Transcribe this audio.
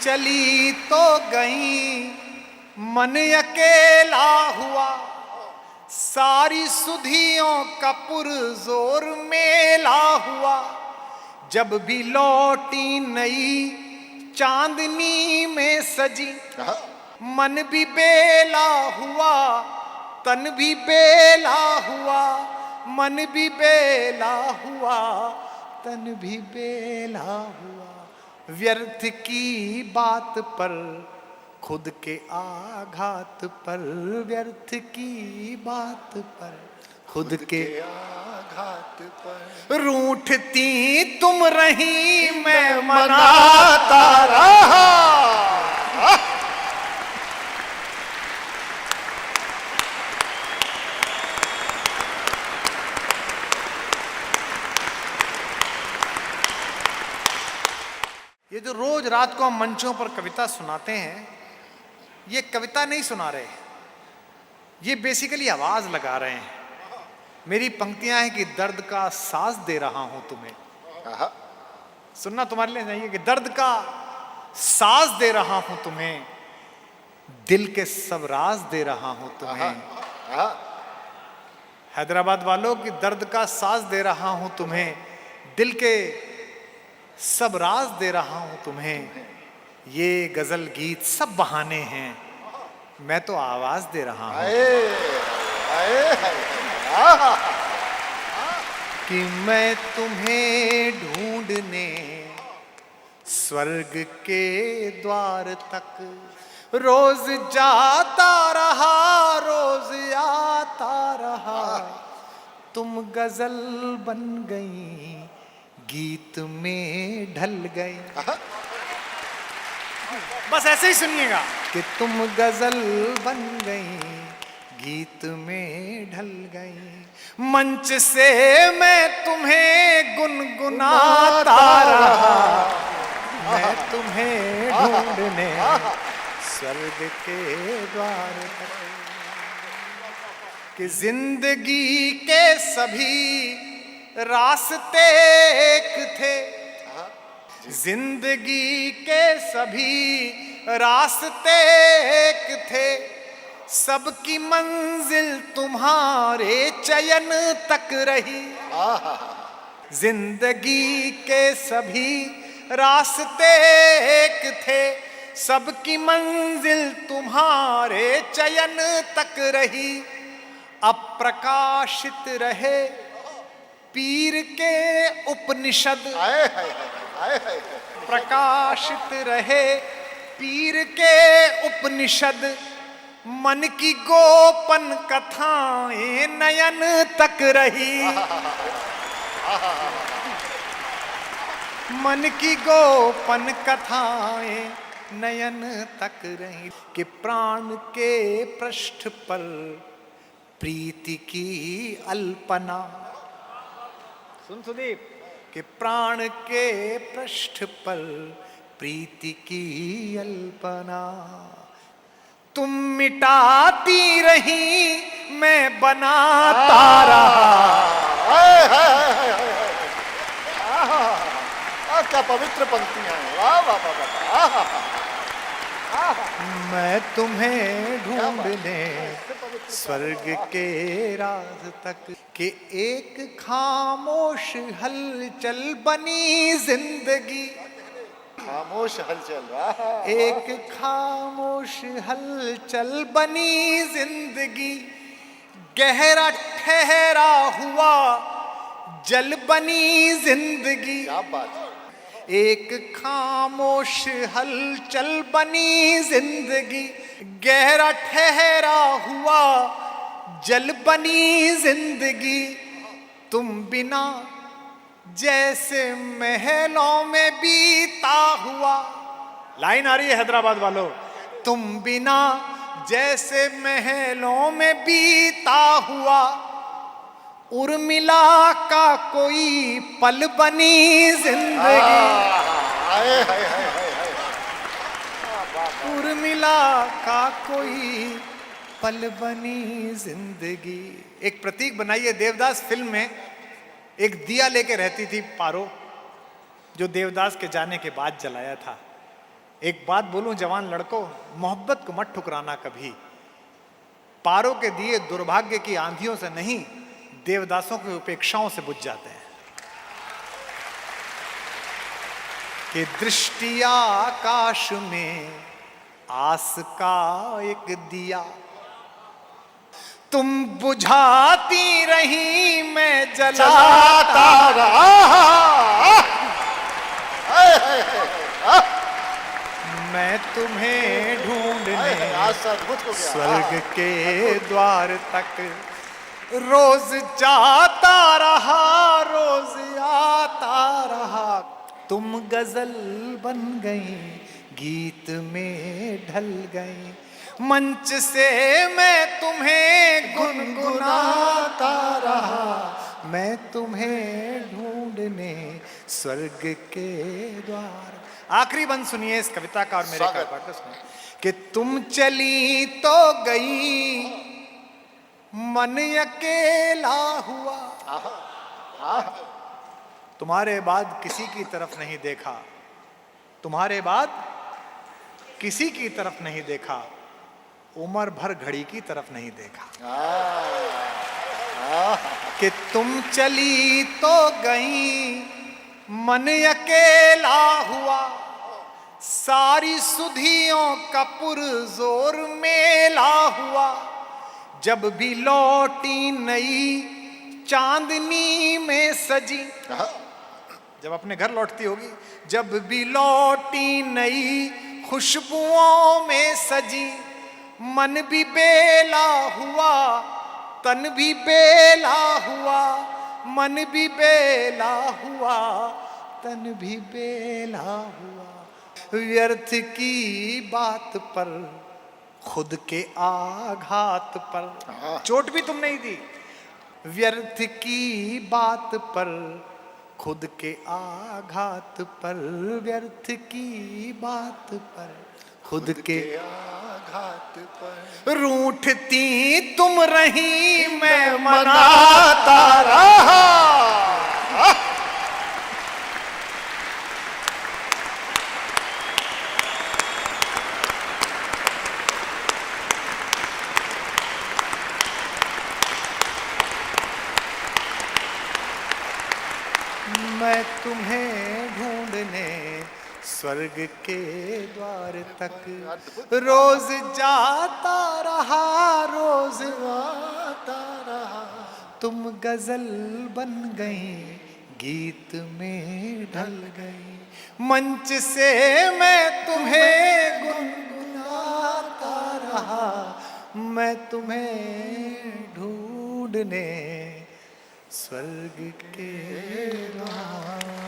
चली तो गई, मन अकेला हुआ, सारी सुधियों का पुरजोर मेला हुआ। जब भी लौटी नई चांदनी में सजी, मन भी बेला हुआ, तन भी बेला हुआ, मन भी बेला हुआ, तन भी बेला हुआ। व्यर्थ की बात पर, खुद के आघात पर, व्यर्थ की बात पर, खुद के आघात पर रूठती तुम रही, मैं मनाता रहा। ये जो रोज रात को हम मंचों पर कविता सुनाते हैं, ये कविता नहीं सुना रहे, ये बेसिकली आवाज लगा रहे हैं। मेरी पंक्तियां हैं कि दर्द का साज दे रहा हूं तुम्हें। सुनना तुम्हारे लिए नहीं है कि दर्द का साज दे रहा हूं तुम्हें, दिल के सब राज दे रहा हूं तुम्हें। हैदराबाद वालों की दर्द का साज दे रहा हूं तुम्हें, दिल के सब राज दे रहा हूं तुम्हें। ये गजल गीत सब बहाने हैं, मैं तो आवाज दे रहा हूं कि मैं तुम्हें ढूंढने स्वर्ग के द्वार तक रोज जाता रहा, रोज आता रहा। तुम गजल बन गई, गीत में ढल गई। बस ऐसे ही सुनिएगा कि तुम गजल बन गई, गीत में ढल गई। मंच से मैं तुम्हें गुनगुनाता रहा, मैं तुम्हें ढूंढने स्वर्ग के द्वार तक। कि जिंदगी के सभी रास्ते एक थे, जिंदगी के सभी रास्ते एक थे, सबकी मंजिल तुम्हारे चयन तक रही। जिंदगी के सभी रास्ते एक थे, सबकी मंजिल तुम्हारे चयन तक रही। अप्रकाशित रहे पीर के उपनिषद, प्रकाशित रहे पीर के उपनिषद। मन की गोपन कथाएं नयन तक रही, मन की गोपन कथाएं नयन तक रही। कि प्राण के पृष्ठ पर प्रीति की अल्पना, सुन सुदीप, कि प्राण के पृष्ठ पर प्रीति की अल्पना। तुम मिटाती रही, मैं बनाता रहा। क्या पवित्र पंक्तियां हैं, वाह वाह वाह वाह। मैं तुम्हें ढूंढने स्वर्ग के राज तक। कि एक खामोश हलचल बनी जिंदगी, खामोश हलचल रहा। एक खामोश हलचल बनी जिंदगी। गहरा ठहरा हुआ जल बनी जिंदगी। क्या बात है। एक खामोश हलचल बनी जिंदगी, गहरा ठहरा हुआ जल बनी जिंदगी। तुम बिना जैसे महलों में बीता हुआ, लाइन आ रही है हैदराबाद वालों, तुम बिना जैसे महलों में बीता हुआ। उर्मिला का कोई पल बनी जिंदगी, उर्मिला का कोई पल बनी जिंदगी। एक प्रतीक बनाइए, देवदास फिल्म में एक दिया लेके रहती थी पारो, जो देवदास के जाने के बाद जलाया था। एक बात बोलूं जवान लड़कों, मोहब्बत को मत ठुकराना कभी। पारों के दिए दुर्भाग्य की आंधियों से नहीं, देवदासों की उपेक्षाओं से बुझ जाते हैं। कि दृष्टि आकाश में आस का एक दिया, तुम बुझाती रही मैं जलाता रहा। मैं तुम्हें ढूंढने स्वर्ग के द्वार तक रोज जाता रहा, रोज आता रहा। तुम गजल बन गई, गीत में ढल गई, मंच से मैं तुम्हें गुनगुनाता रहा। मैं तुम्हें ढूंढने स्वर्ग के द्वार। आखिरी बंद सुनिए इस कविता का और मेरे का पाठ सुनिए। कि तुम चली तो गई, मन अकेला हुआ, तुम्हारे बाद किसी की तरफ नहीं देखा, तुम्हारे बाद किसी की तरफ नहीं देखा, उम्र भर घड़ी की तरफ नहीं देखा। कि तुम चली तो गई, मन अकेला हुआ, सारी सुधियों का पुरजोर मेला हुआ। जब भी लौटी नई चांदनी में सजी, जब अपने घर लौटती होगी, जब भी लौटी नई खुशबुओं में सजी, मन भी बेला हुआ, तन भी बेला हुआ, मन भी बेला हुआ, तन भी बेला हुआ। व्यर्थ की बात पर, खुद के आघात पर, चोट भी तुम नहीं दी। व्यर्थ की बात पर, खुद के आघात पर, व्यर्थ की बात पर, खुद के आघात पर रूठती तुम रही, मैं मनाता रहा। मैं तुम्हें ढूंढने स्वर्ग के द्वार तक रोज जाता रहा, रोज आता रहा। तुम गजल बन गई, गीत में ढल गई, मंच से मैं तुम्हें गुनगुनाता रहा। मैं तुम्हें ढूंढने स्वर्ग के द्वार